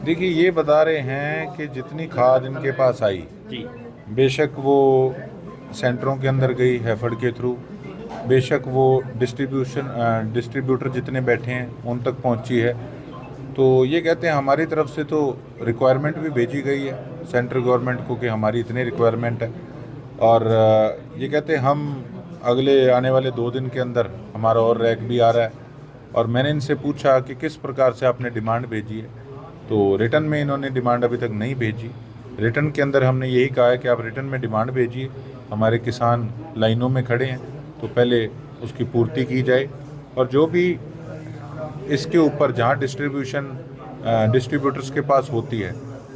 देखिए, ये बता रहे हैं कि जितनी खाद इनके पास आई, जी। बेशक वो सेंटरों के अंदर गई हैफेड के थ्रू, बेशक वो डिस्ट्रीब्यूटर जितने बैठे हैं उन तक पहुंची है। तो ये कहते हैं हमारी तरफ से तो रिक्वायरमेंट भी भेजी गई है सेंट्रल गवर्नमेंट को कि हमारी इतनी रिक्वायरमेंट है। और ये कहते हैं हम अगले आने वाले 2 दिन के अंदर हमारा और रैक भी आ रहा है। और मैंने इनसे पूछा कि किस प्रकार से आपने डिमांड भेजी है, तो रिटर्न में इन्होंने डिमांड अभी तक नहीं भेजी। रिटर्न के अंदर हमने यही कहा है कि आप रिटर्न में डिमांड भेजिए, हमारे किसान लाइनों में खड़े हैं तो पहले उसकी पूर्ति की जाए। और जो भी इसके ऊपर जहाँ डिस्ट्रीब्यूटर्स के पास होती है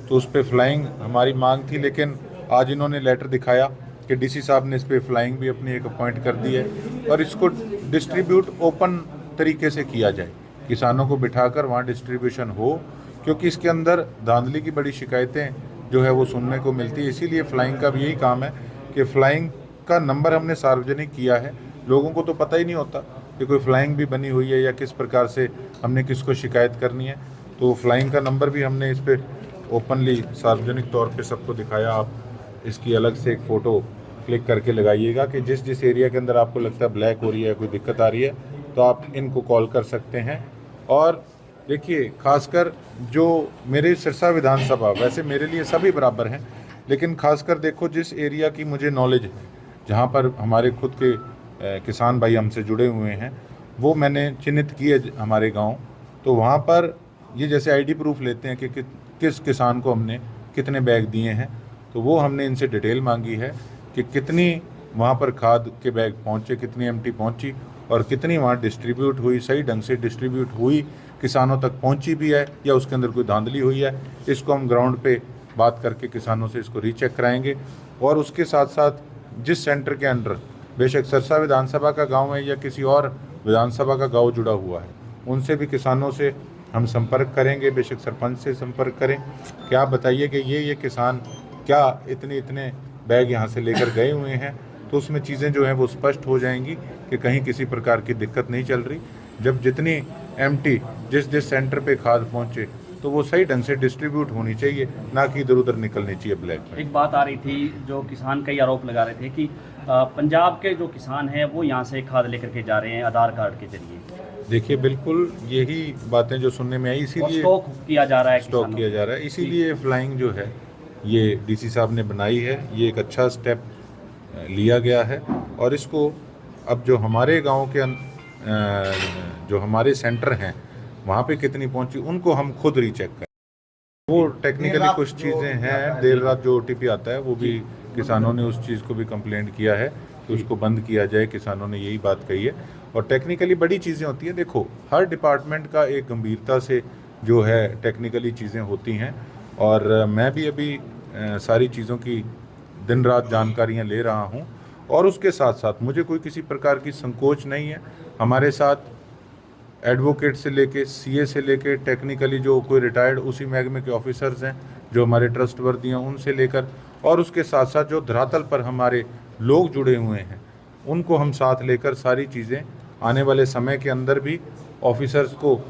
तो उस पर फ्लाइंग हमारी मांग थी, लेकिन आज इन्होंने लेटर दिखाया कि डीसी साहब ने इस पर फ्लाइंग भी अपनी एक अपॉइंट कर दी है और इसको डिस्ट्रीब्यूट ओपन तरीके से किया जाए, किसानों को बिठाकर वहाँ डिस्ट्रीब्यूशन हो, क्योंकि इसके अंदर धांधली की बड़ी शिकायतें जो है वो सुनने को मिलती है। इसीलिए फ़्लाइंग का भी यही काम है कि फ़्लाइंग का नंबर हमने सार्वजनिक किया है। लोगों को तो पता ही नहीं होता कि कोई फ़्लाइंग भी बनी हुई है या किस प्रकार से हमने किसको शिकायत करनी है। तो फ़्लाइंग का नंबर भी हमने इस पर ओपनली सार्वजनिक तौर पे सबको दिखाया। आप इसकी अलग से एक फ़ोटो क्लिक करके लगाइएगा कि जिस जिस एरिया के अंदर आपको लगता है ब्लैक हो रही है, कोई दिक्कत आ रही है, तो आप इनको कॉल कर सकते हैं। और देखिए, खासकर जो मेरे सिरसा विधानसभा, वैसे मेरे लिए सभी बराबर हैं, लेकिन खासकर देखो जिस एरिया की मुझे नॉलेज है, जहाँ पर हमारे खुद के किसान भाई हमसे जुड़े हुए हैं, वो मैंने चिन्हित किए हमारे गांव। तो वहाँ पर ये जैसे आईडी प्रूफ लेते हैं कि किस किसान को हमने कितने बैग दिए हैं, तो वो हमने इनसे डिटेल मांगी है कि कितनी वहाँ पर खाद के बैग पहुँचे, कितनी एमटी पहुँची और कितनी वहाँ डिस्ट्रीब्यूट हुई, सही ढंग से डिस्ट्रीब्यूट हुई, किसानों तक पहुँची भी है या उसके अंदर कोई धांधली हुई है। इसको हम ग्राउंड पे बात करके किसानों से इसको रीचेक कराएंगे। और उसके साथ साथ जिस सेंटर के अंडर बेशक सिरसा विधानसभा का गांव है या किसी और विधानसभा का गांव जुड़ा हुआ है, उनसे भी किसानों से हम संपर्क करेंगे, बेशक सरपंच से संपर्क करें कि आप बताइए कि ये किसान क्या इतने बैग यहाँ से लेकर गए हुए हैं, तो उसमें चीज़ें जो हैं वो स्पष्ट हो जाएंगी कि कहीं किसी प्रकार की दिक्कत नहीं चल रही। जब जितनी एमटी जिस सेंटर पे खाद पहुँचे तो वो सही ढंग से डिस्ट्रीब्यूट होनी चाहिए, ना कि इधर उधर निकलनी चाहिए ब्लैक में। एक बात आ रही थी, जो किसान कई आरोप लगा रहे थे कि पंजाब के जो किसान हैं वो यहाँ से खाद लेकर के जा रहे हैं आधार कार्ड के जरिए। देखिए, बिल्कुल यही बातें जो सुनने में आई, इसीलिए स्टॉक किया जा रहा है, स्टॉक किया जा रहा है, इसीलिए फ्लाइंग जो है ये डीसी साहब ने बनाई है। ये एक अच्छा स्टेप लिया गया है और इसको अब जो हमारे गांव के जो हमारे सेंटर हैं वहाँ पे कितनी पहुँची उनको हम खुद रीचेक करें। वो टेक्निकली कुछ चीज़ें हैं, देर रात जो ओटीपी आता है वो भी किसानों ने उस चीज़ को भी कंप्लेंट किया है कि उसको बंद किया जाए, किसानों ने यही बात कही है। और टेक्निकली बड़ी चीज़ें होती हैं, देखो हर डिपार्टमेंट का एक गंभीरता से जो है टेक्निकली चीज़ें होती हैं। और मैं भी अभी सारी चीज़ों की दिन रात जानकारियाँ ले रहा हूँ और उसके साथ साथ मुझे कोई किसी प्रकार की संकोच नहीं है। हमारे साथ एडवोकेट से लेके सीए से लेके टेक्निकली जो कोई रिटायर्ड उसी महकमे के ऑफिसर्स हैं जो हमारे ट्रस्टवर्दी हैं, उनसे लेकर और उसके साथ साथ जो धरातल पर हमारे लोग जुड़े हुए हैं उनको हम साथ लेकर सारी चीज़ें आने वाले समय के अंदर भी ऑफिसर्स को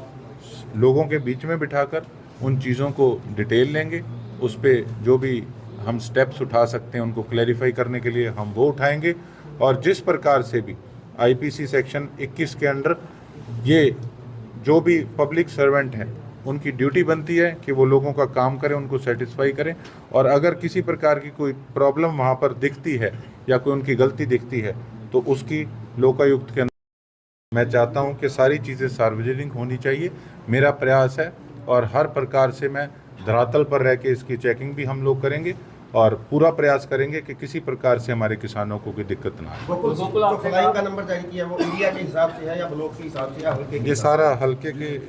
लोगों के बीच में बिठाकर उन चीज़ों को डिटेल लेंगे। उस पर जो भी हम स्टेप्स उठा सकते हैं उनको क्लैरिफाई करने के लिए हम वो उठाएंगे। और जिस प्रकार से भी आईपीसी सेक्शन 21 के अंडर ये जो भी पब्लिक सर्वेंट हैं उनकी ड्यूटी बनती है कि वो लोगों का काम करें, उनको सेटिस्फाई करें। और अगर किसी प्रकार की कोई प्रॉब्लम वहाँ पर दिखती है या कोई उनकी गलती दिखती है तो उसकी लोकायुक्त के अंदर मैं चाहता हूँ कि सारी चीज़ें सार्वजनिक होनी चाहिए। मेरा प्रयास है और हर प्रकार से मैं धरातल पर रह के इसकी चेकिंग भी हम लोग करेंगे और पूरा प्रयास करेंगे कि किसी प्रकार से हमारे किसानों को कोई दिक्कत ना आए। तो फ्लाइंग का नंबर जारी किया वो एरिया के हिसाब से है या ब्लॉक के हिसाब से या हल्के के? ये सारा हल्के के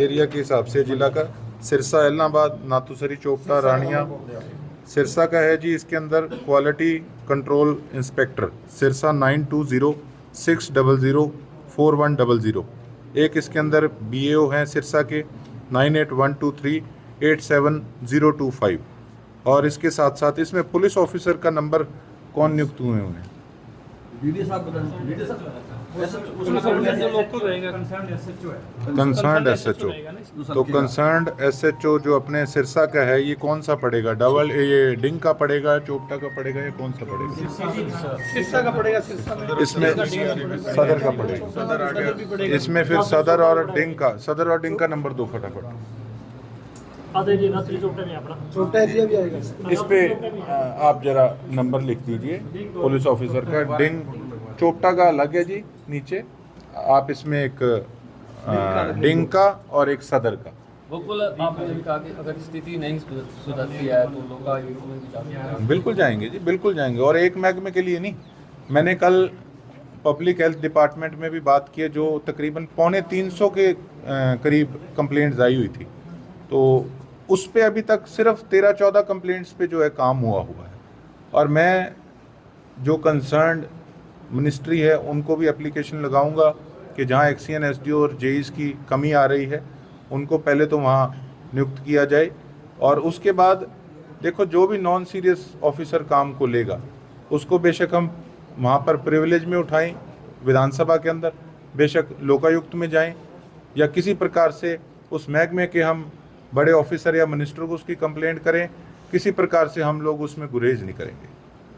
एरिया के हिसाब से जिला का सिरसा, एलनाबाद, नाथूसरी, चोपटा, रानिया सिरसा का है जी। इसके अंदर क्वालिटी कंट्रोल इंस्पेक्टर सिरसा 9206004100। एक इसके अंदर बीएओ हैं सिरसा के 9812387025। और इसके साथ साथ इसमें पुलिस ऑफिसर का नंबर कौन नियुक्त हुए हैं? वीडियो साहब कंसर्न्ड एसएचओ। तो कंसर्न्ड एसएचओ जो अपने सिरसा का है, ये कौन सा पड़ेगा? डबल ये डिंग का पड़ेगा, चोपटा का पड़ेगा, या कौन सा पड़ेगा? सिरसा का पड़ेगा, सिरसा में इसमें सदर का पड़ेगा। इसमें फिर सदर और डिंग का नंबर 2 फटाफट। छोटा एरिया भी आएगा। इस पे आप जरा नंबर लिख दीजिए पुलिस ऑफिसर का। डिंग चोपटा का अलग है जी नीचे, आप इसमें एक डिंग का और एक सदर का। गोकुल, आपने भी कहा कि अगर स्थिति नहीं सुधरती है तो लोकायुक्त में भी जाएंगे। बिल्कुल जाएंगे जी, बिल्कुल जाएंगे। और एक महकमे के लिए नहीं, मैंने कल पब्लिक हेल्थ डिपार्टमेंट में भी बात की है, जो तकरीबन 350 के करीब कंप्लेंट्स आई हुई थी, तो उस पे अभी तक सिर्फ 13-14 कंप्लेंट्स पे जो है काम हुआ है। और मैं जो कंसर्न्ड मिनिस्ट्री है उनको भी एप्लीकेशन लगाऊंगा कि जहां एक्सीएन एसडीओ और जेईस की कमी आ रही है, उनको पहले तो वहां नियुक्त किया जाए, और उसके बाद देखो जो भी नॉन सीरियस ऑफिसर काम को लेगा उसको बेशक हम वहां पर प्रिविलेज में उठाएं विधानसभा के अंदर, बेशक लोकायुक्त में जाएं, या किसी प्रकार से उस महकमे के हम बड़े ऑफिसर या मिनिस्टर को उसकी कंप्लेंट करें, किसी प्रकार से हम लोग उसमें गुरेज नहीं करेंगे।